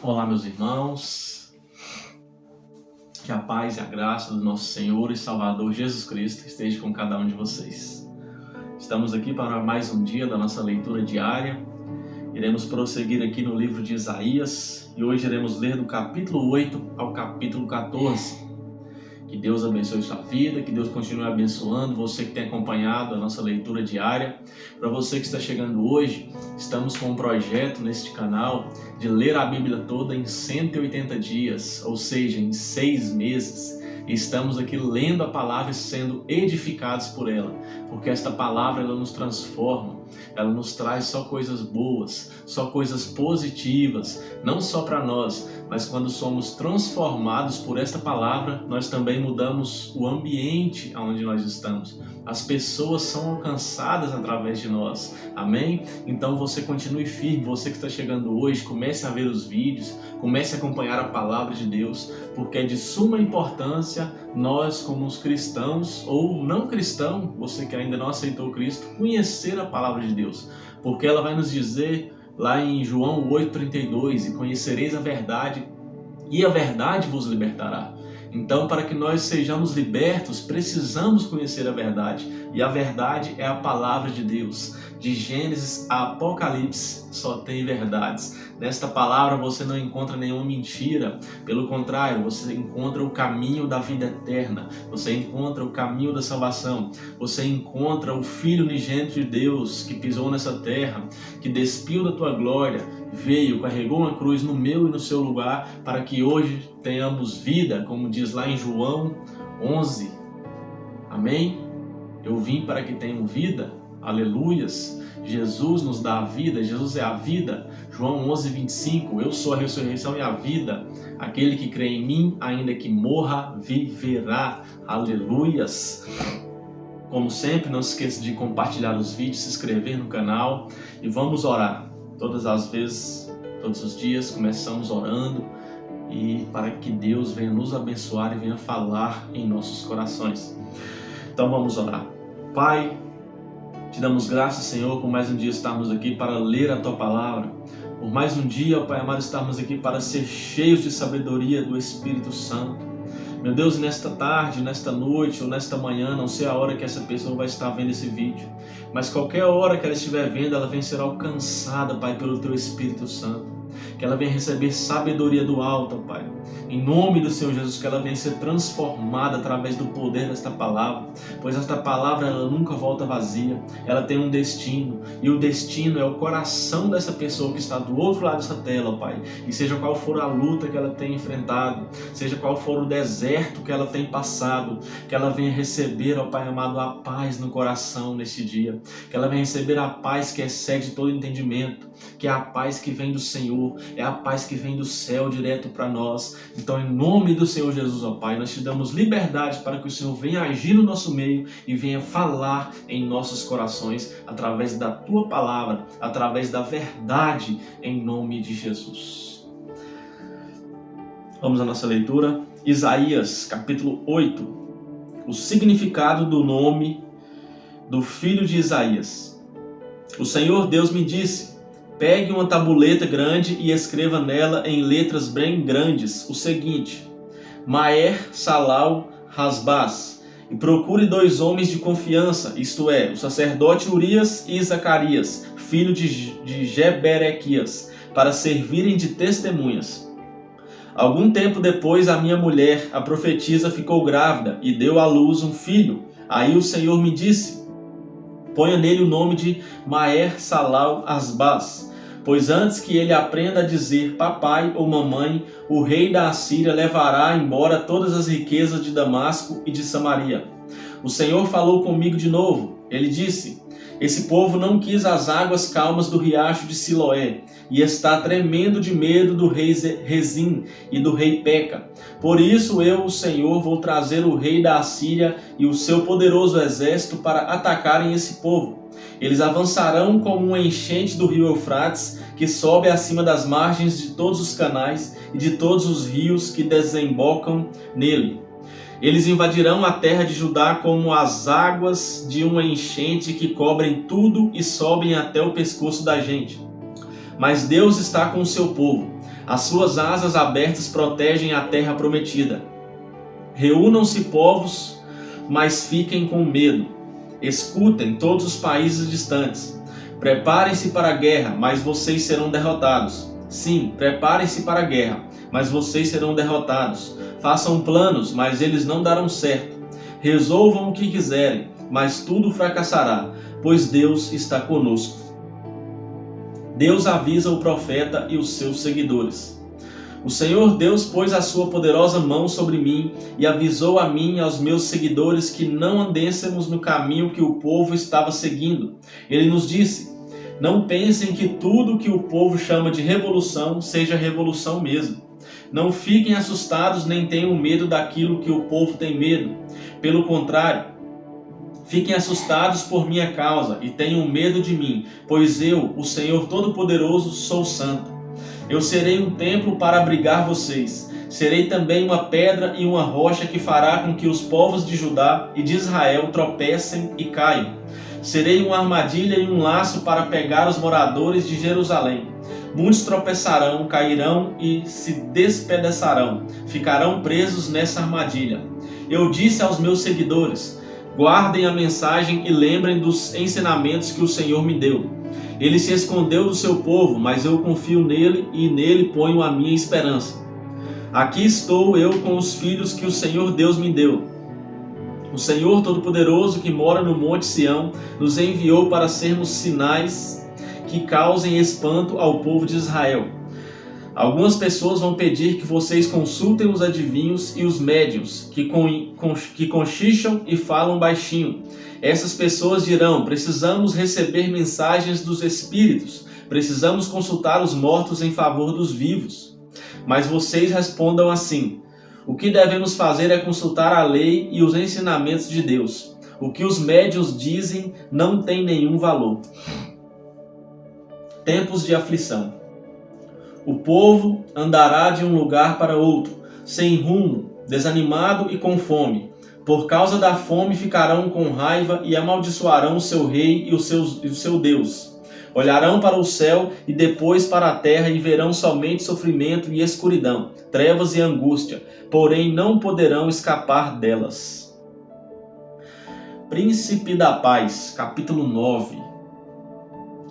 Olá, meus irmãos, que a paz e a graça do nosso Senhor e Salvador Jesus Cristo esteja com cada um de vocês. Estamos aqui para mais um dia da nossa leitura diária. Iremos prosseguir aqui no livro de Isaías e hoje iremos ler do capítulo 8 ao capítulo 14. Que Deus abençoe sua vida, que Deus continue abençoando você que tem acompanhado a nossa leitura diária. Para você que está chegando hoje, estamos com um projeto neste canal de ler a Bíblia toda em 180 dias, ou seja, em 6 meses. E estamos aqui lendo a palavra e sendo edificados por ela, porque esta palavra ela nos transforma, ela nos traz só coisas boas, só coisas positivas, não só para nós, mas quando somos transformados por esta palavra, nós também mudamos o ambiente onde nós estamos. As pessoas são alcançadas através de nós, amém? Então você continue firme, você que está chegando hoje, comece a ver os vídeos, comece a acompanhar a palavra de Deus, porque é de suma importância nós como os cristãos ou não cristão, você que ainda não aceitou Cristo, conhecer a palavra de Deus, porque ela vai nos dizer lá em João 8,32, e conhecereis a verdade, e a verdade vos libertará. Então, para que nós sejamos libertos, precisamos conhecer a verdade, e a verdade é a palavra de Deus. De Gênesis a Apocalipse só tem verdades. Nesta palavra você não encontra nenhuma mentira, pelo contrário, você encontra o caminho da vida eterna, você encontra o caminho da salvação, você encontra o Filho unigênito de Deus que pisou nessa terra, que despiu da tua glória, veio, carregou uma cruz no meu e no seu lugar, para que hoje tenhamos vida, como diz lá em João 11. Amém? Eu vim para que tenham vida. Aleluias. Jesus nos dá a vida, Jesus é a vida. João 11:25, eu sou a ressurreição e a vida. Aquele que crê em mim, ainda que morra, viverá. Aleluias. Como sempre, não se esqueça de compartilhar os vídeos, se inscrever no canal e vamos orar. Todas as vezes, todos os dias, começamos orando e para que Deus venha nos abençoar e venha falar em nossos corações. Então vamos orar. Pai, te damos graças, Senhor, por mais um dia estarmos aqui para ler a Tua Palavra. Por mais um dia, Pai amado, estarmos aqui para ser cheios de sabedoria do Espírito Santo. Meu Deus, nesta tarde, nesta noite ou nesta manhã, não sei a hora que essa pessoa vai estar vendo esse vídeo, mas qualquer hora que ela estiver vendo, ela venha ser alcançada, Pai, pelo Teu Espírito Santo. Que ela venha receber sabedoria do alto, Pai. Em nome do Senhor Jesus, que ela venha ser transformada através do poder desta palavra, pois esta palavra ela nunca volta vazia, ela tem um destino, e o destino é o coração dessa pessoa que está do outro lado dessa tela, Pai. E seja qual for a luta que ela tem enfrentado, seja qual for o deserto que ela tem passado, que ela venha receber, ó Pai amado, a paz no coração neste dia, que ela venha receber a paz que excede todo entendimento, que é a paz que vem do Senhor, é a paz que vem do céu direto para nós. Então, em nome do Senhor Jesus, ó Pai, nós te damos liberdade para que o Senhor venha agir no nosso meio e venha falar em nossos corações através da Tua palavra, através da verdade, em nome de Jesus. Vamos à nossa leitura. Isaías, capítulo 8. O significado do nome do filho de Isaías. O Senhor Deus me disse: pegue uma tabuleta grande e escreva nela em letras bem grandes o seguinte: Maher Salal Hasbaz, e procure 2 homens de confiança, isto é, o sacerdote Urias e Zacarias, filho de Jeberequias, para servirem de testemunhas. Algum tempo depois, a minha mulher, a profetisa, ficou grávida e deu à luz um filho. Aí o Senhor me disse: ponha nele o nome de Maher Salal Hasbaz, pois antes que ele aprenda a dizer papai ou mamãe, o rei da Assíria levará embora todas as riquezas de Damasco e de Samaria. O Senhor falou comigo de novo. Ele disse: esse povo não quis as águas calmas do riacho de Siloé e está tremendo de medo do rei Rezim e do rei Peca. Por isso eu, o Senhor, vou trazer o rei da Assíria e o seu poderoso exército para atacarem esse povo. Eles avançarão como uma enchente do rio Eufrates, que sobe acima das margens de todos os canais e de todos os rios que desembocam nele. Eles invadirão a terra de Judá como as águas de uma enchente que cobrem tudo e sobem até o pescoço da gente. Mas Deus está com o seu povo. As suas asas abertas protegem a terra prometida. Reúnam-se povos, mas fiquem com medo. Escutem todos os países distantes. Preparem-se para a guerra, mas vocês serão derrotados. Sim, preparem-se para a guerra, mas vocês serão derrotados. Façam planos, mas eles não darão certo. Resolvam o que quiserem, mas tudo fracassará, pois Deus está conosco. Deus avisa o profeta e os seus seguidores. O Senhor Deus pôs a sua poderosa mão sobre mim e avisou a mim e aos meus seguidores que não andêssemos no caminho que o povo estava seguindo. Ele nos disse: não pensem que tudo que o povo chama de revolução seja revolução mesmo. Não fiquem assustados nem tenham medo daquilo que o povo tem medo. Pelo contrário, fiquem assustados por minha causa e tenham medo de mim, pois eu, o Senhor Todo-Poderoso, sou santo. Eu serei um templo para abrigar vocês. Serei também uma pedra e uma rocha que fará com que os povos de Judá e de Israel tropecem e caiam. Serei uma armadilha e um laço para pegar os moradores de Jerusalém. Muitos tropeçarão, cairão e se despedaçarão. Ficarão presos nessa armadilha. Eu disse aos meus seguidores: guardem a mensagem e lembrem dos ensinamentos que o Senhor me deu. Ele se escondeu do seu povo, mas eu confio nele e nele ponho a minha esperança. Aqui estou eu com os filhos que o Senhor Deus me deu. O Senhor Todo-Poderoso, que mora no Monte Sião, nos enviou para sermos sinais que causem espanto ao povo de Israel. Algumas pessoas vão pedir que vocês consultem os adivinhos e os médiuns, que conchicham e falam baixinho. Essas pessoas dirão: precisamos receber mensagens dos espíritos, precisamos consultar os mortos em favor dos vivos. Mas vocês respondam assim: o que devemos fazer é consultar a lei e os ensinamentos de Deus. O que os médiuns dizem não tem nenhum valor. Tempos de aflição. O povo andará de um lugar para outro, sem rumo, desanimado e com fome. Por causa da fome ficarão com raiva e amaldiçoarão o seu rei e o seu Deus. Olharão para o céu e depois para a terra e verão somente sofrimento e escuridão, trevas e angústia, porém não poderão escapar delas. Príncipe da Paz, capítulo 9.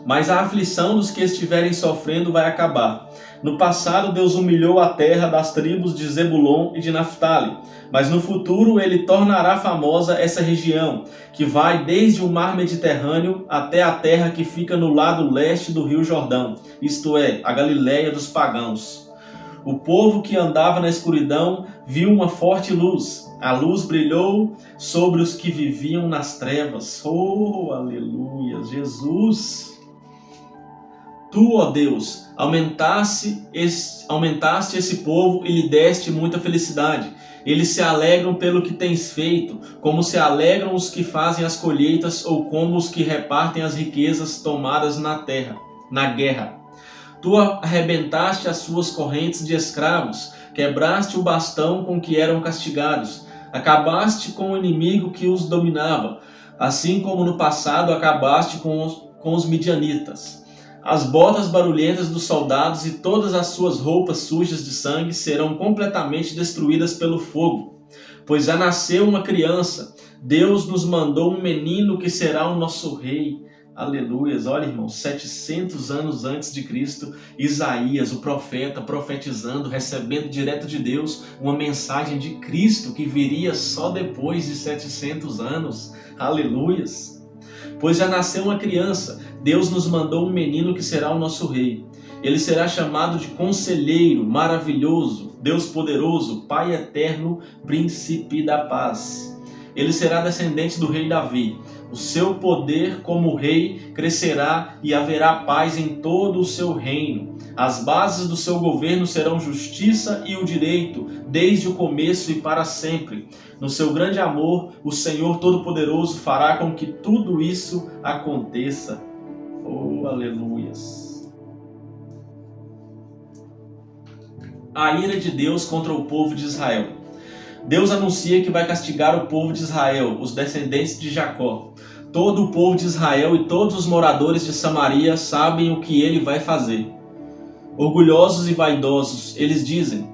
Mas a aflição dos que estiverem sofrendo vai acabar. No passado, Deus humilhou a terra das tribos de Zebulon e de Naftali, mas no futuro ele tornará famosa essa região, que vai desde o mar Mediterrâneo até a terra que fica no lado leste do rio Jordão, isto é, a Galileia dos pagãos. O povo que andava na escuridão viu uma forte luz. A luz brilhou sobre os que viviam nas trevas. Oh, aleluia, Jesus! Tu, ó Deus, aumentaste esse povo e lhe deste muita felicidade. Eles se alegram pelo que tens feito, como se alegram os que fazem as colheitas ou como os que repartem as riquezas tomadas na guerra. Tu arrebentaste as suas correntes de escravos, quebraste o bastão com que eram castigados, acabaste com o inimigo que os dominava, assim como no passado acabaste com os midianitas. As botas barulhentas dos soldados e todas as suas roupas sujas de sangue serão completamente destruídas pelo fogo. Pois já nasceu uma criança, Deus nos mandou um menino que será o nosso rei. Aleluias, olha irmãos, 700 anos antes de Cristo, Isaías, o profeta, profetizando, recebendo direto de Deus uma mensagem de Cristo que viria só depois de 700 anos. Aleluias. Pois já nasceu uma criança, Deus nos mandou um menino que será o nosso rei. Ele será chamado de Conselheiro, Maravilhoso, Deus Poderoso, Pai Eterno, Príncipe da Paz. Ele será descendente do rei Davi. O seu poder como rei crescerá e haverá paz em todo o seu reino. As bases do seu governo serão justiça e o direito, desde o começo e para sempre. No seu grande amor, o Senhor Todo-Poderoso fará com que tudo isso aconteça. Oh, aleluias! A ira de Deus contra o povo de Israel. Deus anuncia que vai castigar o povo de Israel, os descendentes de Jacó. Todo o povo de Israel e todos os moradores de Samaria sabem o que ele vai fazer. Orgulhosos e vaidosos, eles dizem: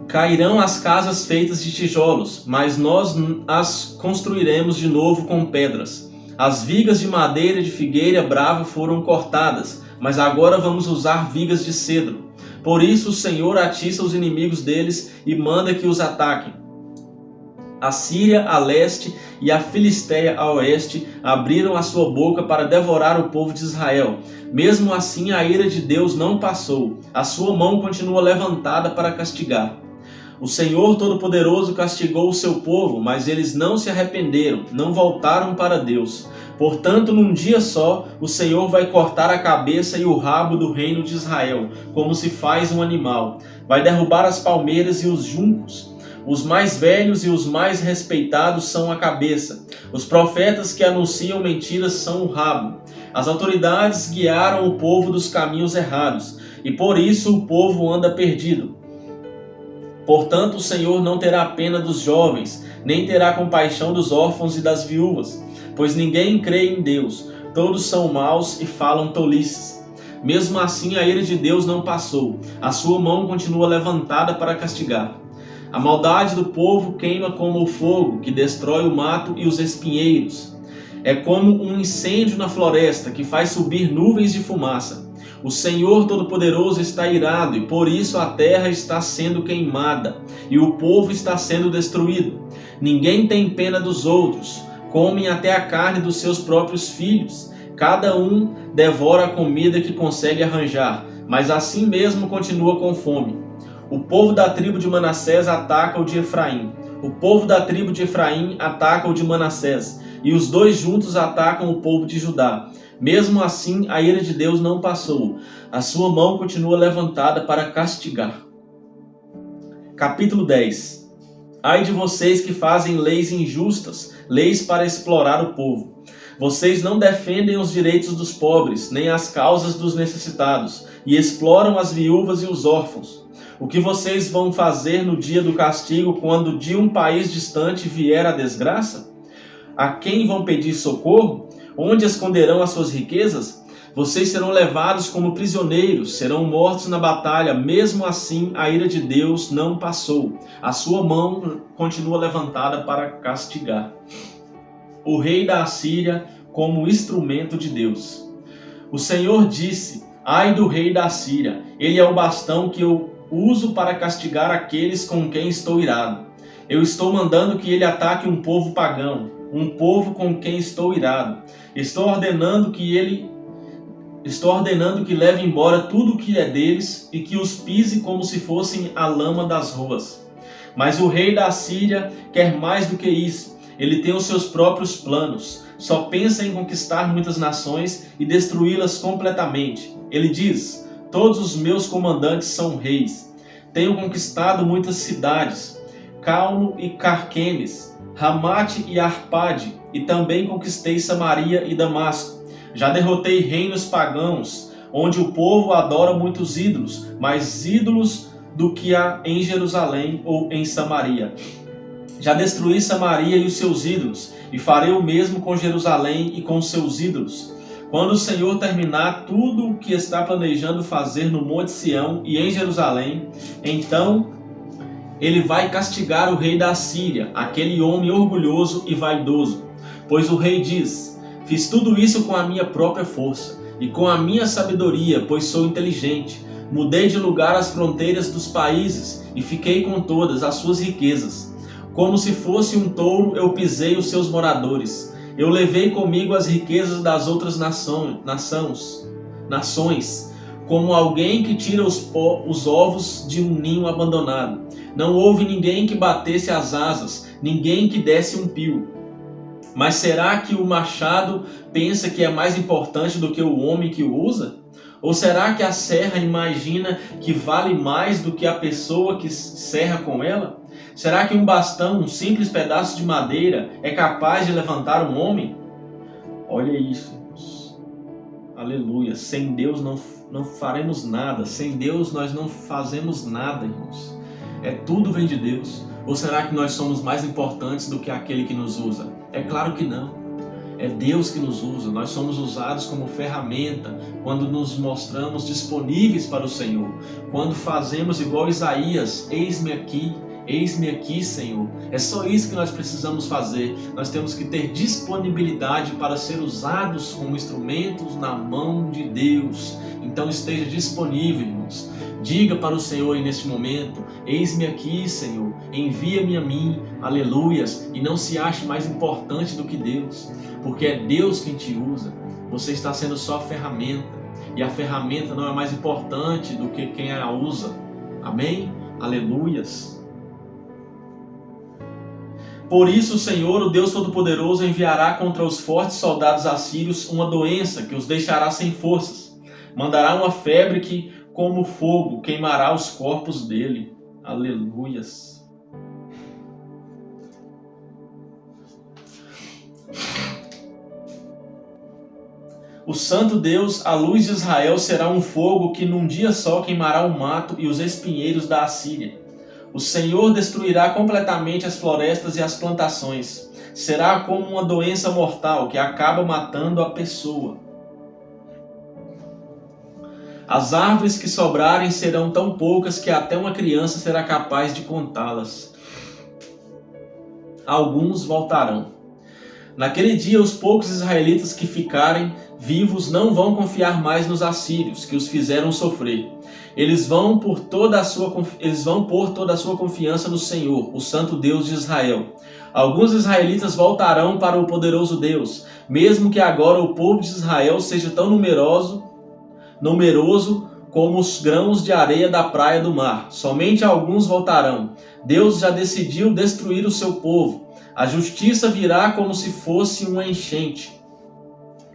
cairão as casas feitas de tijolos, mas nós as construiremos de novo com pedras. As vigas de madeira de figueira brava foram cortadas, mas agora vamos usar vigas de cedro. Por isso o Senhor atiça os inimigos deles e manda que os ataquem. A Síria a leste e a Filistéia a oeste abriram a sua boca para devorar o povo de Israel. Mesmo assim a ira de Deus não passou, a sua mão continua levantada para castigar. O Senhor Todo-Poderoso castigou o seu povo, mas eles não se arrependeram, não voltaram para Deus. Portanto, num dia só, o Senhor vai cortar a cabeça e o rabo do reino de Israel, como se faz um animal. Vai derrubar as palmeiras e os juncos. Os mais velhos e os mais respeitados são a cabeça. Os profetas que anunciam mentiras são o rabo. As autoridades guiaram o povo dos caminhos errados, e por isso o povo anda perdido. Portanto, o Senhor não terá pena dos jovens, nem terá compaixão dos órfãos e das viúvas, pois ninguém crê em Deus. Todos são maus e falam tolices. Mesmo assim, a ira de Deus não passou. A sua mão continua levantada para castigar. A maldade do povo queima como o fogo, que destrói o mato e os espinheiros. É como um incêndio na floresta, que faz subir nuvens de fumaça. O Senhor Todo-Poderoso está irado, e por isso a terra está sendo queimada, e o povo está sendo destruído. Ninguém tem pena dos outros, comem até a carne dos seus próprios filhos. Cada um devora a comida que consegue arranjar, mas assim mesmo continua com fome. O povo da tribo de Manassés ataca o de Efraim. O povo da tribo de Efraim ataca o de Manassés, e os dois juntos atacam o povo de Judá. Mesmo assim, a ira de Deus não passou. A sua mão continua levantada para castigar. Capítulo 10. Ai de vocês que fazem leis injustas, leis para explorar o povo. Vocês não defendem os direitos dos pobres, nem as causas dos necessitados, e exploram as viúvas e os órfãos. O que vocês vão fazer no dia do castigo, quando de um país distante vier a desgraça? A quem vão pedir socorro? Onde esconderão as suas riquezas? Vocês serão levados como prisioneiros, serão mortos na batalha. Mesmo assim, a ira de Deus não passou. A sua mão continua levantada para castigar. O rei da Assíria como instrumento de Deus. O Senhor disse: ai do rei da Assíria, ele é o bastão que eu uso para castigar aqueles com quem estou irado. Eu estou mandando que ele ataque um povo pagão, um povo com quem estou irado. Estou ordenando que leve embora tudo o que é deles e que os pise como se fossem a lama das ruas. Mas o rei da Assíria quer mais do que isso. Ele tem os seus próprios planos. Só pensa em conquistar muitas nações e destruí-las completamente. Ele diz: todos os meus comandantes são reis. Tenho conquistado muitas cidades, Calno e Carquemes, Ramate e Arpade, e também conquistei Samaria e Damasco. Já derrotei reinos pagãos, onde o povo adora muitos ídolos, mais ídolos do que há em Jerusalém ou em Samaria. Já destruí Samaria e os seus ídolos, e farei o mesmo com Jerusalém e com seus ídolos. Quando o Senhor terminar tudo o que está planejando fazer no Monte Sião e em Jerusalém, então ele vai castigar o rei da Assíria, aquele homem orgulhoso e vaidoso. Pois o rei diz: fiz tudo isso com a minha própria força e com a minha sabedoria, pois sou inteligente. Mudei de lugar as fronteiras dos países e fiquei com todas as suas riquezas. Como se fosse um touro, eu pisei os seus moradores. Eu levei comigo as riquezas das outras nações, como alguém que tira os ovos de um ninho abandonado. Não houve ninguém que batesse as asas, ninguém que desse um pio. Mas será que o machado pensa que é mais importante do que o homem que o usa? Ou será que a serra imagina que vale mais do que a pessoa que serra com ela? Será que um bastão, um simples pedaço de madeira, é capaz de levantar um homem? Olha isso, irmãos. Aleluia. Sem Deus não faremos nada. Sem Deus nós não fazemos nada, irmãos. Tudo vem de Deus. Ou será que nós somos mais importantes do que aquele que nos usa? É claro que não. É Deus que nos usa, nós somos usados como ferramenta quando nos mostramos disponíveis para o Senhor. Quando fazemos igual Isaías, eis-me aqui, Senhor. É só isso que nós precisamos fazer. Nós temos que ter disponibilidade para ser usados como instrumentos na mão de Deus. Então esteja disponível, irmãos. Diga para o Senhor aí neste momento: eis-me aqui, Senhor, envia-me a mim, aleluias. E não se ache mais importante do que Deus, porque é Deus quem te usa. Você está sendo só ferramenta, e a ferramenta não é mais importante do que quem a usa. Amém? Aleluias. Por isso o Senhor, o Deus Todo-Poderoso, enviará contra os fortes soldados assírios uma doença que os deixará sem forças. Mandará uma febre que, como fogo, queimará os corpos dele. Aleluias. O Santo Deus, a luz de Israel, será um fogo que num dia só queimará o mato e os espinheiros da Assíria. O Senhor destruirá completamente as florestas e as plantações. Será como uma doença mortal que acaba matando a pessoa. As árvores que sobrarem serão tão poucas que até uma criança será capaz de contá-las. Alguns voltarão. Naquele dia, os poucos israelitas que ficarem vivos não vão confiar mais nos assírios, que os fizeram sofrer. Eles vão pôr toda a sua confiança no Senhor, o Santo Deus de Israel. Alguns israelitas voltarão para o poderoso Deus, mesmo que agora o povo de Israel seja tão numeroso como os grãos de areia da praia do mar. Somente alguns voltarão. Deus já decidiu destruir o seu povo. A justiça virá como se fosse uma enchente.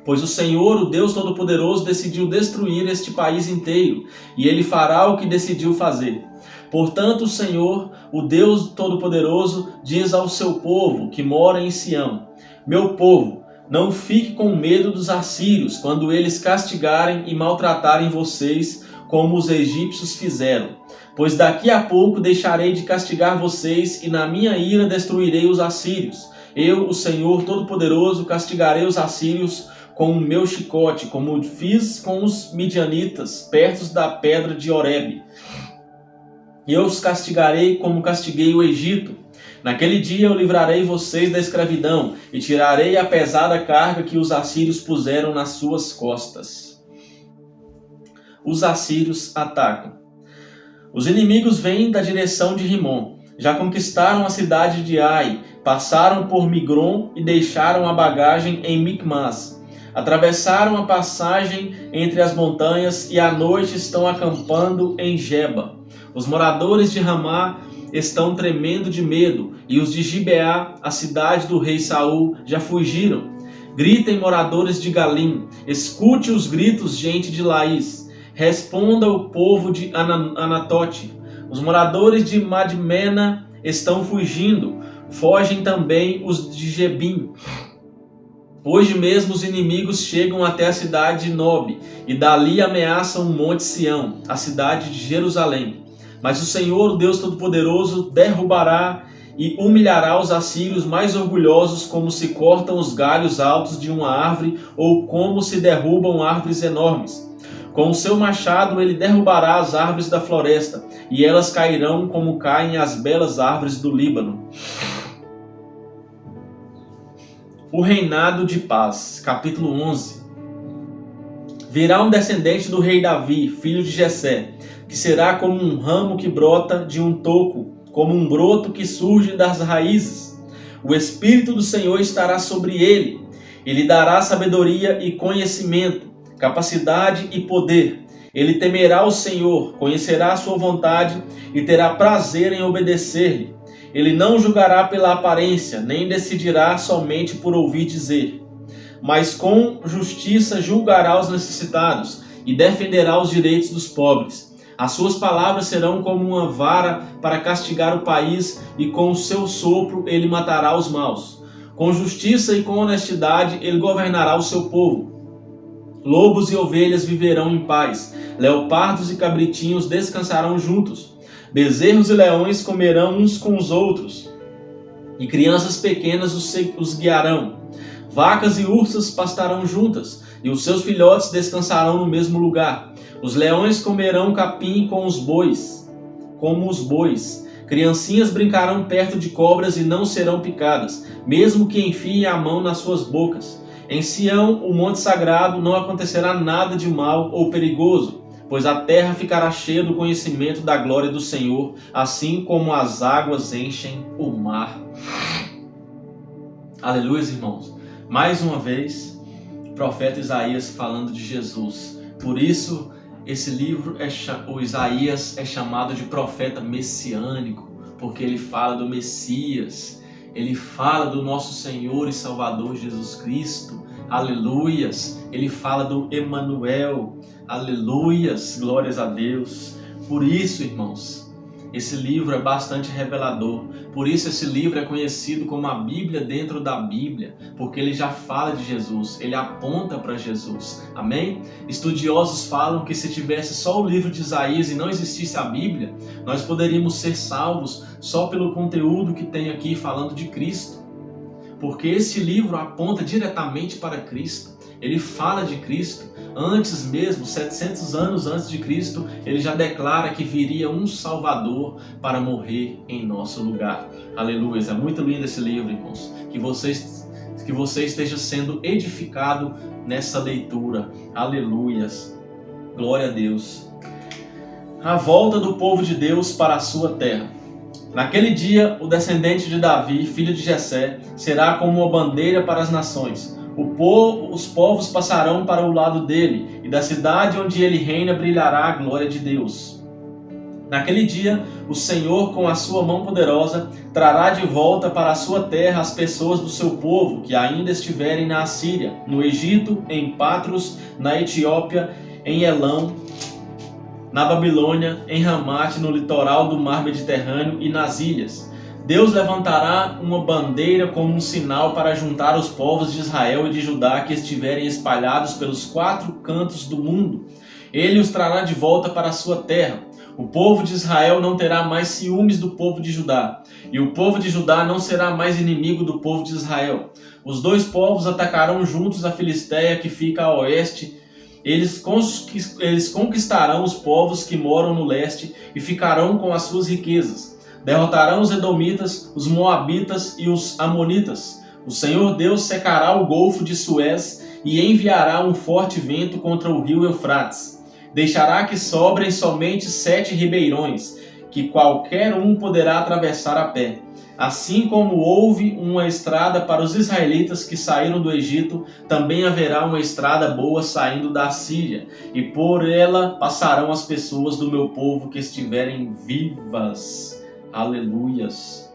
Pois o Senhor, o Deus Todo-Poderoso, decidiu destruir este país inteiro, e Ele fará o que decidiu fazer. Portanto, o Senhor, o Deus Todo-Poderoso, diz ao seu povo que mora em Sião: meu povo, não fique com medo dos assírios quando eles castigarem e maltratarem vocês como os egípcios fizeram. Pois daqui a pouco deixarei de castigar vocês e na minha ira destruirei os assírios. Eu, o Senhor Todo-Poderoso, castigarei os assírios com o meu chicote, como fiz com os midianitas, perto da pedra de Horebe. E eu os castigarei como castiguei o Egito. Naquele dia eu livrarei vocês da escravidão e tirarei a pesada carga que os assírios puseram nas suas costas. Os assírios atacam. Os inimigos vêm da direção de Rimon. Já conquistaram a cidade de Ai, passaram por Migron e deixaram a bagagem em Micmas. Atravessaram a passagem entre as montanhas e à noite estão acampando em Geba. Os moradores de Ramá estão tremendo de medo, e os de Gibeá, a cidade do rei Saul, já fugiram. Gritem, moradores de Galim, escute os gritos, gente de Laís. Responda o povo de Anatote. Os moradores de Madmena estão fugindo, fogem também os de Gebim. Hoje mesmo os inimigos chegam até a cidade de Nob, e dali ameaçam o monte Sião, a cidade de Jerusalém. Mas o Senhor, o Deus Todo-Poderoso, derrubará e humilhará os assírios mais orgulhosos, como se cortam os galhos altos de uma árvore, ou como se derrubam árvores enormes. Com o seu machado ele derrubará as árvores da floresta, e elas cairão como caem as belas árvores do Líbano. O reinado de paz. Capítulo 11. Virá um descendente do rei Davi, filho de Jessé, que será como um ramo que brota de um toco, como um broto que surge das raízes. O Espírito do Senhor estará sobre ele. Ele dará sabedoria e conhecimento, capacidade e poder. Ele temerá o Senhor, conhecerá a sua vontade e terá prazer em obedecer-lhe. Ele não julgará pela aparência, nem decidirá somente por ouvir dizer. Mas com justiça julgará os necessitados e defenderá os direitos dos pobres. As suas palavras serão como uma vara para castigar o país, e com o seu sopro ele matará os maus. Com justiça e com honestidade ele governará o seu povo. Lobos e ovelhas viverão em paz, leopardos e cabritinhos descansarão juntos. Bezerros e leões comerão uns com os outros, e crianças pequenas os guiarão. Vacas e ursas pastarão juntas, e os seus filhotes descansarão no mesmo lugar. Os leões comerão capim como os bois. Criancinhas brincarão perto de cobras e não serão picadas, mesmo que enfiem a mão nas suas bocas. Em Sião, o monte sagrado, não acontecerá nada de mal ou perigoso, pois a terra ficará cheia do conhecimento da glória do Senhor, assim como as águas enchem o mar. Aleluia, irmãos. Mais uma vez, o profeta Isaías falando de Jesus. Por isso, esse livro, o Isaías, é chamado de profeta messiânico, porque ele fala do Messias, ele fala do nosso Senhor e Salvador Jesus Cristo. Aleluias. Ele fala do Emanuel. Aleluias. Glórias a Deus. Por isso, irmãos, esse livro é bastante revelador. Por isso esse livro é conhecido como a Bíblia dentro da Bíblia, porque ele já fala de Jesus, ele aponta para Jesus. Amém? Estudiosos falam que se tivesse só o livro de Isaías e não existisse a Bíblia, nós poderíamos ser salvos só pelo conteúdo que tem aqui falando de Cristo. Porque este livro aponta diretamente para Cristo. Ele fala de Cristo. Antes mesmo, 700 anos antes de Cristo, ele já declara que viria um Salvador para morrer em nosso lugar. Aleluia. É muito lindo esse livro, irmãos. Que você esteja sendo edificado nessa leitura. Aleluias. Glória a Deus. A volta do povo de Deus para a sua terra. Naquele dia, o descendente de Davi, filho de Jessé, será como uma bandeira para as nações. Os povos passarão para o lado dele, e da cidade onde ele reina brilhará a glória de Deus. Naquele dia, o Senhor, com a sua mão poderosa, trará de volta para a sua terra as pessoas do seu povo que ainda estiverem na Assíria, no Egito, em Patros, na Etiópia, em Elão, na Babilônia, em Ramate, no litoral do mar Mediterrâneo e nas ilhas. Deus levantará uma bandeira como um sinal para juntar os povos de Israel e de Judá que estiverem espalhados pelos 4 cantos do mundo. Ele os trará de volta para a sua terra. O povo de Israel não terá mais ciúmes do povo de Judá, e o povo de Judá não será mais inimigo do povo de Israel. Os 2 povos atacarão juntos a Filistéia, que fica a oeste. Eles conquistarão os povos que moram no leste e ficarão com as suas riquezas. Derrotarão os edomitas, os moabitas e os amonitas. O Senhor Deus secará o golfo de Suez e enviará um forte vento contra o rio Eufrates. Deixará que sobrem somente 7 ribeirões, que qualquer um poderá atravessar a pé. Assim como houve uma estrada para os israelitas que saíram do Egito, também haverá uma estrada boa saindo da Síria, e por ela passarão as pessoas do meu povo que estiverem vivas. Aleluias.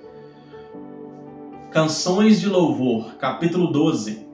Canções de louvor, capítulo 12.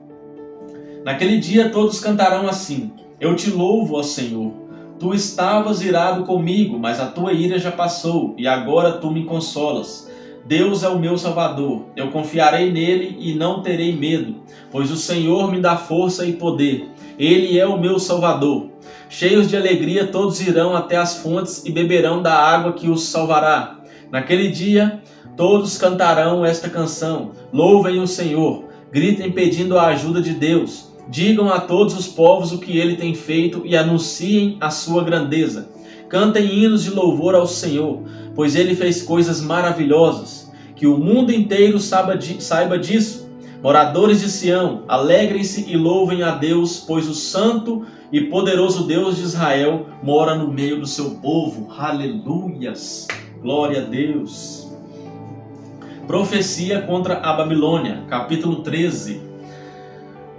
Naquele dia todos cantarão assim: Eu te louvo, ó Senhor. Tu estavas irado comigo, mas a tua ira já passou, e agora tu me consolas. Deus é o meu Salvador, eu confiarei nele e não terei medo, pois o Senhor me dá força e poder. Ele é o meu Salvador. Cheios de alegria todos irão até as fontes e beberão da água que os salvará. Naquele dia, todos cantarão esta canção: Louvem o Senhor, gritem pedindo a ajuda de Deus. Digam a todos os povos o que ele tem feito e anunciem a sua grandeza. Cantem hinos de louvor ao Senhor, pois ele fez coisas maravilhosas. Que o mundo inteiro saiba disso. Moradores de Sião, alegrem-se e louvem a Deus, pois o santo e poderoso Deus de Israel mora no meio do seu povo. Aleluias! Glória a Deus. Profecia contra a Babilônia, capítulo 13.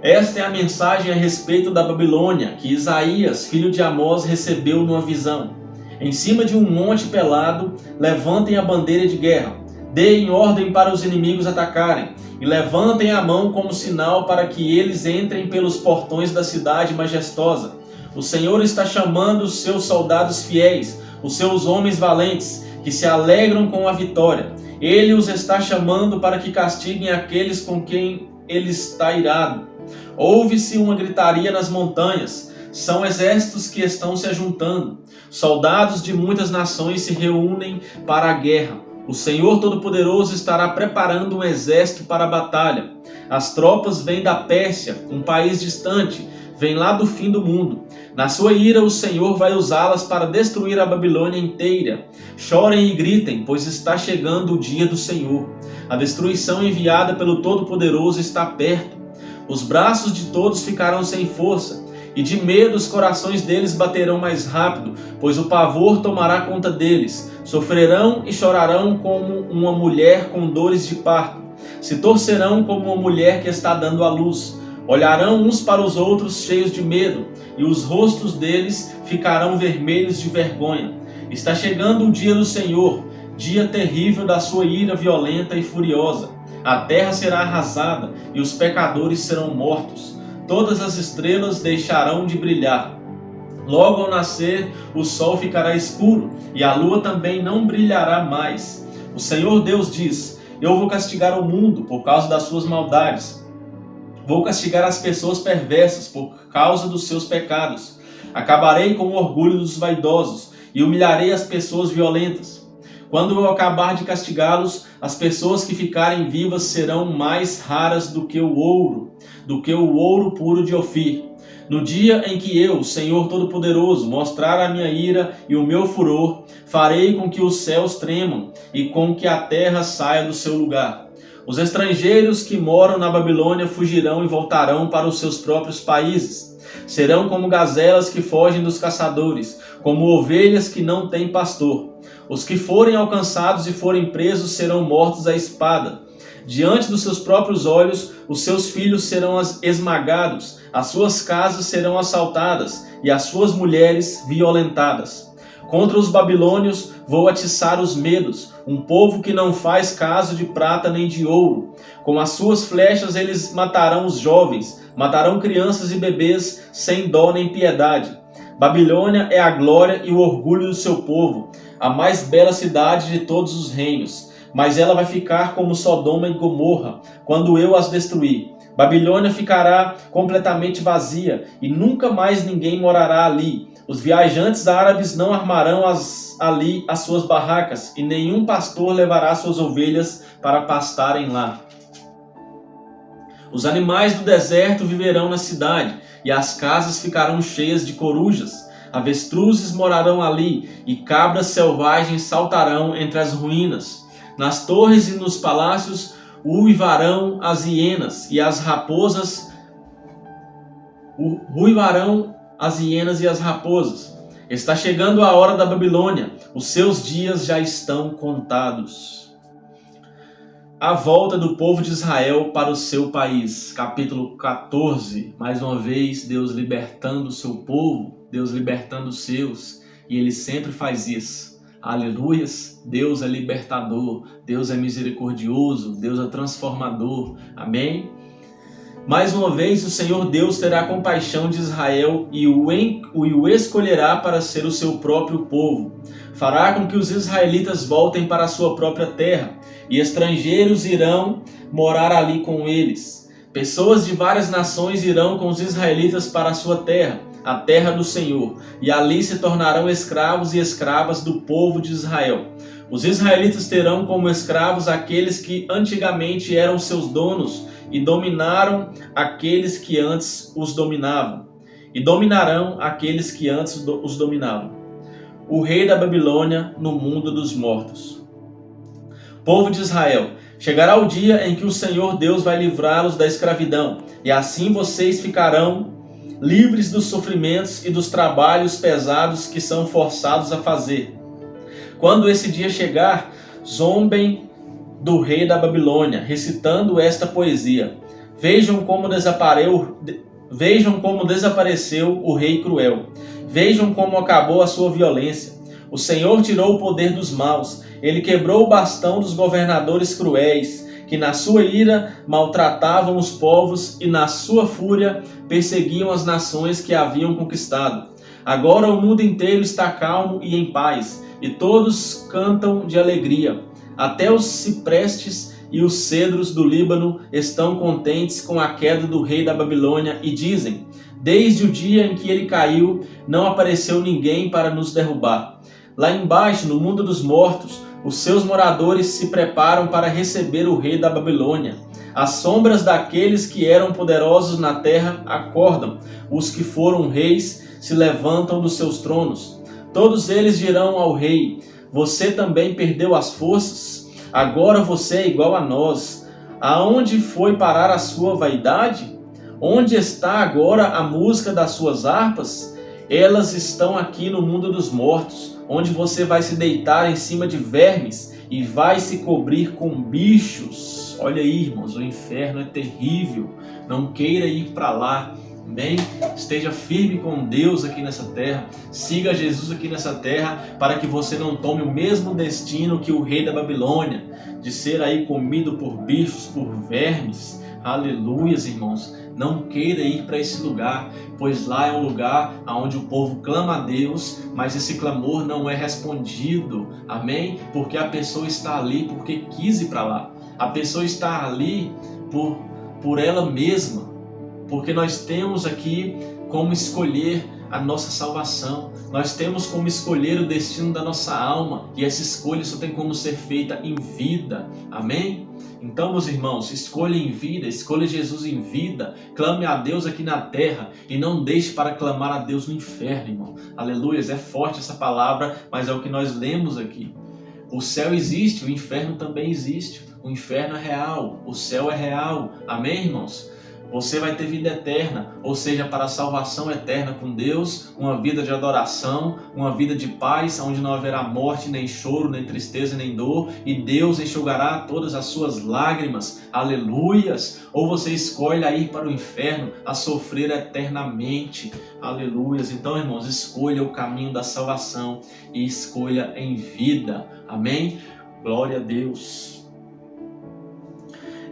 Esta é a mensagem a respeito da Babilônia, que Isaías, filho de Amós, recebeu numa visão. Em cima de um monte pelado, levantem a bandeira de guerra. Deem ordem para os inimigos atacarem, e levantem a mão como sinal para que eles entrem pelos portões da cidade majestosa. O Senhor está chamando os seus soldados fiéis, os seus homens valentes, que se alegram com a vitória. Ele os está chamando para que castiguem aqueles com quem ele está irado. Ouve-se uma gritaria nas montanhas. São exércitos que estão se ajuntando. Soldados de muitas nações se reúnem para a guerra. O Senhor Todo-Poderoso estará preparando um exército para a batalha. As tropas vêm da Pérsia, um país distante, vêm lá do fim do mundo. Na sua ira, o Senhor vai usá-las para destruir a Babilônia inteira. Chorem e gritem, pois está chegando o dia do Senhor. A destruição enviada pelo Todo-Poderoso está perto. Os braços de todos ficarão sem força, e de medo os corações deles baterão mais rápido, pois o pavor tomará conta deles. Sofrerão e chorarão como uma mulher com dores de parto. Se torcerão como uma mulher que está dando à luz. Olharão uns para os outros cheios de medo, e os rostos deles ficarão vermelhos de vergonha. Está chegando o dia do Senhor, dia terrível da sua ira violenta e furiosa. A terra será arrasada, e os pecadores serão mortos. Todas as estrelas deixarão de brilhar. Logo ao nascer, o sol ficará escuro, e a lua também não brilhará mais. O Senhor Deus diz: eu vou castigar o mundo por causa das suas maldades. Vou castigar as pessoas perversas por causa dos seus pecados. Acabarei com o orgulho dos vaidosos e humilharei as pessoas violentas. Quando eu acabar de castigá-los, as pessoas que ficarem vivas serão mais raras do que o ouro puro de Ofir. No dia em que eu, Senhor Todo-Poderoso, mostrar a minha ira e o meu furor, farei com que os céus tremam e com que a terra saia do seu lugar. Os estrangeiros que moram na Babilônia fugirão e voltarão para os seus próprios países. Serão como gazelas que fogem dos caçadores, como ovelhas que não têm pastor. Os que forem alcançados e forem presos serão mortos à espada. Diante dos seus próprios olhos, os seus filhos serão esmagados, as suas casas serão assaltadas e as suas mulheres violentadas. Contra os babilônios vou atiçar os medos, um povo que não faz caso de prata nem de ouro. Com as suas flechas eles matarão os jovens, matarão crianças e bebês sem dó nem piedade. Babilônia é a glória e o orgulho do seu povo, a mais bela cidade de todos os reinos. Mas ela vai ficar como Sodoma e Gomorra, quando eu as destruir. Babilônia ficará completamente vazia, e nunca mais ninguém morará ali. Os viajantes árabes não armarão ali as suas barracas, e nenhum pastor levará suas ovelhas para pastarem lá. Os animais do deserto viverão na cidade, e as casas ficarão cheias de corujas. Avestruzes morarão ali, e cabras selvagens saltarão entre as ruínas. Nas torres e nos palácios uivarão as hienas e as raposas. Está chegando a hora da Babilônia, os seus dias já estão contados. A volta do povo de Israel para o seu país. Capítulo 14. Mais uma vez, Deus libertando o seu povo, Deus libertando os seus, e Ele sempre faz isso. Aleluias, Deus é libertador, Deus é misericordioso, Deus é transformador, amém? Mais uma vez o Senhor Deus terá compaixão de Israel e o escolherá para ser o seu próprio povo. Fará com que os israelitas voltem para a sua própria terra, e estrangeiros irão morar ali com eles. Pessoas de várias nações irão com os israelitas para a sua terra, a terra do Senhor, e ali se tornarão escravos e escravas do povo de Israel. Os israelitas terão como escravos aqueles que antigamente eram seus donos e dominaram aqueles que antes os dominavam, e dominarão aqueles que antes os dominavam. O rei da Babilônia no mundo dos mortos. Povo de Israel, chegará o dia em que o Senhor Deus vai livrá-los da escravidão, e assim vocês ficarão livres dos sofrimentos e dos trabalhos pesados que são forçados a fazer. Quando esse dia chegar, zombem do rei da Babilônia, recitando esta poesia. Vejam como desapareceu o rei cruel. Vejam como acabou a sua violência. O Senhor tirou o poder dos maus. Ele quebrou o bastão dos governadores cruéis, que na sua ira maltratavam os povos e na sua fúria perseguiam as nações que haviam conquistado. Agora o mundo inteiro está calmo e em paz, e todos cantam de alegria. Até os ciprestes e os cedros do Líbano estão contentes com a queda do rei da Babilônia e dizem: desde o dia em que ele caiu, não apareceu ninguém para nos derrubar. Lá embaixo, no mundo dos mortos, os seus moradores se preparam para receber o rei da Babilônia. As sombras daqueles que eram poderosos na terra acordam. Os que foram reis se levantam dos seus tronos. Todos eles dirão ao rei: você também perdeu as forças? Agora você é igual a nós. Aonde foi parar a sua vaidade? Onde está agora a música das suas harpas? Elas estão aqui no mundo dos mortos, onde você vai se deitar em cima de vermes e vai se cobrir com bichos. Olha aí, irmãos, o inferno é terrível. Não queira ir para lá. Amém? Esteja firme com Deus aqui nessa terra. Siga Jesus aqui nessa terra, para que você não tome o mesmo destino que o rei da Babilônia, de ser aí comido por bichos, por vermes. Aleluias, irmãos. Não queira ir para esse lugar, pois lá é um lugar onde o povo clama a Deus, mas esse clamor não é respondido. Amém? Porque a pessoa está ali porque quis ir para lá. A pessoa está ali por ela mesma. Porque nós temos aqui como escolher a nossa salvação. Nós temos como escolher o destino da nossa alma. E essa escolha só tem como ser feita em vida. Amém? Então, meus irmãos, escolha em vida, escolha Jesus em vida. Clame a Deus aqui na terra e não deixe para clamar a Deus no inferno, irmão. Aleluias, é forte essa palavra, mas é o que nós lemos aqui. O céu existe, o inferno também existe. O inferno é real, o céu é real. Amém, irmãos? Você vai ter vida eterna, ou seja, para a salvação eterna com Deus, uma vida de adoração, uma vida de paz, onde não haverá morte, nem choro, nem tristeza, nem dor, e Deus enxugará todas as suas lágrimas. Aleluias! Ou você escolhe a ir para o inferno, a sofrer eternamente. Aleluias! Então, irmãos, escolha o caminho da salvação e escolha em vida. Amém? Glória a Deus!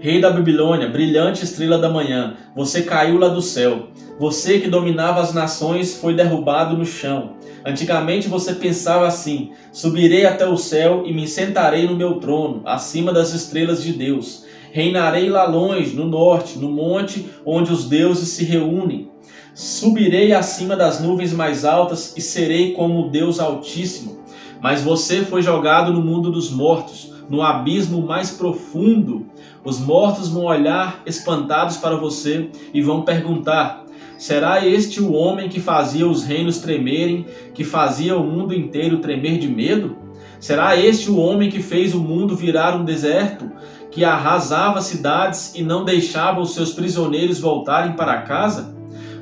Rei da Babilônia, brilhante estrela da manhã, você caiu lá do céu. Você que dominava as nações foi derrubado no chão. Antigamente você pensava assim: subirei até o céu e me sentarei no meu trono, acima das estrelas de Deus. Reinarei lá longe, no norte, no monte onde os deuses se reúnem. Subirei acima das nuvens mais altas e serei como o Deus Altíssimo. Mas você foi jogado no mundo dos mortos, no abismo mais profundo. Os mortos vão olhar espantados para você e vão perguntar: será este o homem que fazia os reinos tremerem, que fazia o mundo inteiro tremer de medo? Será este o homem que fez o mundo virar um deserto, que arrasava cidades e não deixava os seus prisioneiros voltarem para casa?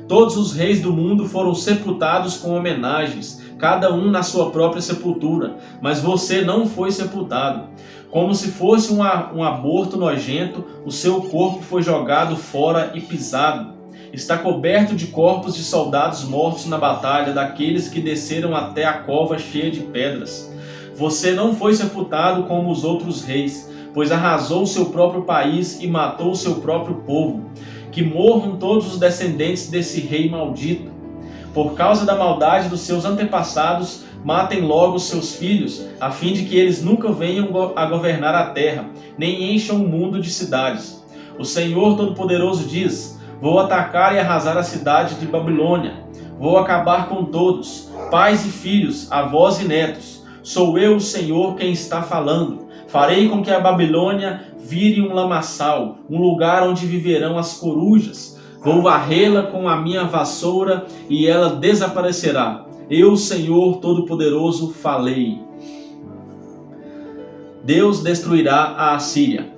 Todos os reis do mundo foram sepultados com homenagens, cada um na sua própria sepultura, mas você não foi sepultado. Como se fosse um aborto nojento, o seu corpo foi jogado fora e pisado. Está coberto de corpos de soldados mortos na batalha, daqueles que desceram até a cova cheia de pedras. Você não foi sepultado como os outros reis, pois arrasou o seu próprio país e matou o seu próprio povo. Que morram todos os descendentes desse rei maldito. Por causa da maldade dos seus antepassados, matem logo os seus filhos, a fim de que eles nunca venham a governar a terra, nem encham o mundo de cidades. O Senhor Todo-Poderoso diz: vou atacar e arrasar a cidade de Babilônia. Vou acabar com todos, pais e filhos, avós e netos. Sou eu, o Senhor, quem está falando. Farei com que a Babilônia vire um lamaçal, um lugar onde viverão as corujas. Vou varrê-la com a minha vassoura e ela desaparecerá. Eu, Senhor Todo-Poderoso, falei. Deus destruirá a Assíria.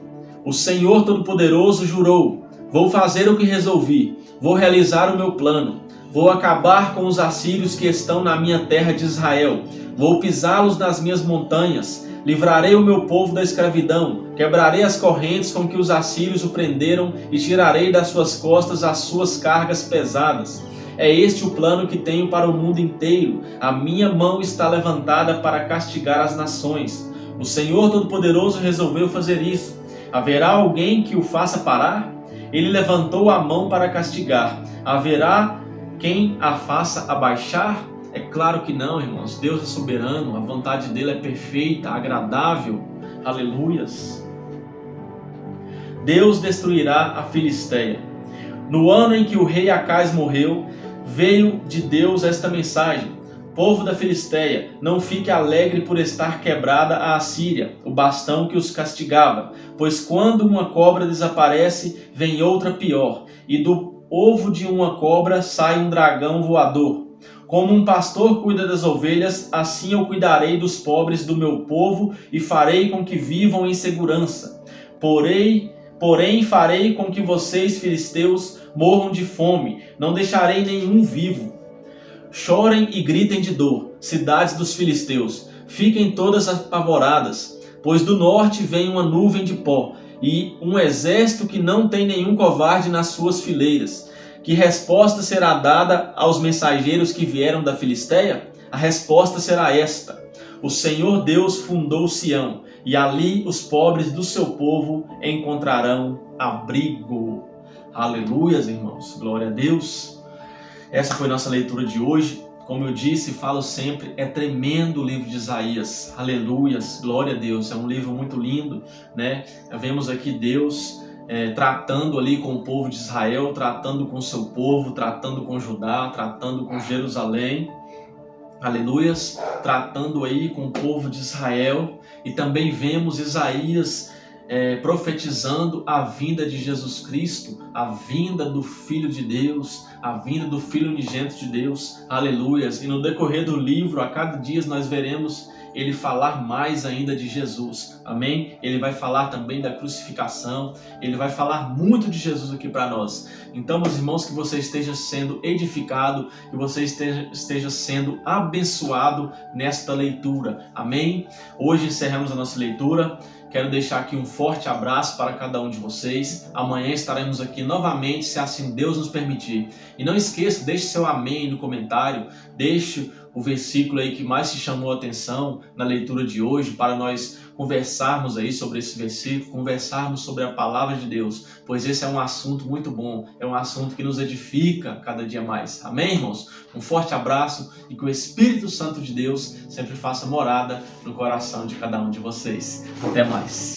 O Senhor Todo-Poderoso jurou: vou fazer o que resolvi, vou realizar o meu plano. Vou acabar com os assírios que estão na minha terra de Israel. Vou pisá-los nas minhas montanhas. Livrarei o meu povo da escravidão, quebrarei as correntes com que os assírios o prenderam e tirarei das suas costas as suas cargas pesadas. É este o plano que tenho para o mundo inteiro. A minha mão está levantada para castigar as nações. O Senhor Todo-Poderoso resolveu fazer isso. Haverá alguém que o faça parar? Ele levantou a mão para castigar. Haverá quem a faça abaixar? É claro que não, irmãos. Deus é soberano, a vontade dele é perfeita, agradável. Aleluias. Deus destruirá a Filisteia. No ano em que o rei Acais morreu, veio de Deus esta mensagem: Povo da Filisteia, não fique alegre por estar quebrada a Assíria, o bastão que os castigava, pois quando uma cobra desaparece, vem outra pior, e do ovo de uma cobra sai um dragão voador. Como um pastor cuida das ovelhas, assim eu cuidarei dos pobres do meu povo e farei com que vivam em segurança. Porém farei com que vocês, filisteus, morram de fome, não deixarei nenhum vivo. Chorem e gritem de dor, cidades dos filisteus, fiquem todas apavoradas, pois do norte vem uma nuvem de pó, e um exército que não tem nenhum covarde nas suas fileiras. Que resposta será dada aos mensageiros que vieram da Filisteia? A resposta será esta: o Senhor Deus fundou Sião, e ali os pobres do seu povo encontrarão abrigo. Aleluias, irmãos. Glória a Deus. Essa foi nossa leitura de hoje. Como eu disse e falo sempre, é tremendo o livro de Isaías. Aleluias. Glória a Deus. É um livro muito lindo, né? Vemos aqui Deus tratando ali com o povo de Israel, tratando com o seu povo, tratando com Judá, tratando com Jerusalém, aleluias, tratando aí com o povo de Israel. E também vemos Isaías profetizando a vinda de Jesus Cristo, a vinda do Filho de Deus, a vinda do Filho unigênito de Deus, aleluias. E no decorrer do livro, a cada dia nós veremos ele falar mais ainda de Jesus, amém? Ele vai falar também da crucificação, ele vai falar muito de Jesus aqui para nós. Então, meus irmãos, que você esteja sendo edificado, que você esteja sendo abençoado nesta leitura, amém? Hoje encerramos a nossa leitura. Quero deixar aqui um forte abraço para cada um de vocês. Amanhã estaremos aqui novamente, se assim Deus nos permitir. E não esqueça, deixe seu amém no comentário, deixe o versículo aí que mais te chamou a atenção na leitura de hoje, para nós conversarmos aí sobre esse versículo, conversarmos sobre a palavra de Deus, pois esse é um assunto muito bom, é um assunto que nos edifica cada dia mais. Amém, irmãos? Um forte abraço e que o Espírito Santo de Deus sempre faça morada no coração de cada um de vocês. Até mais.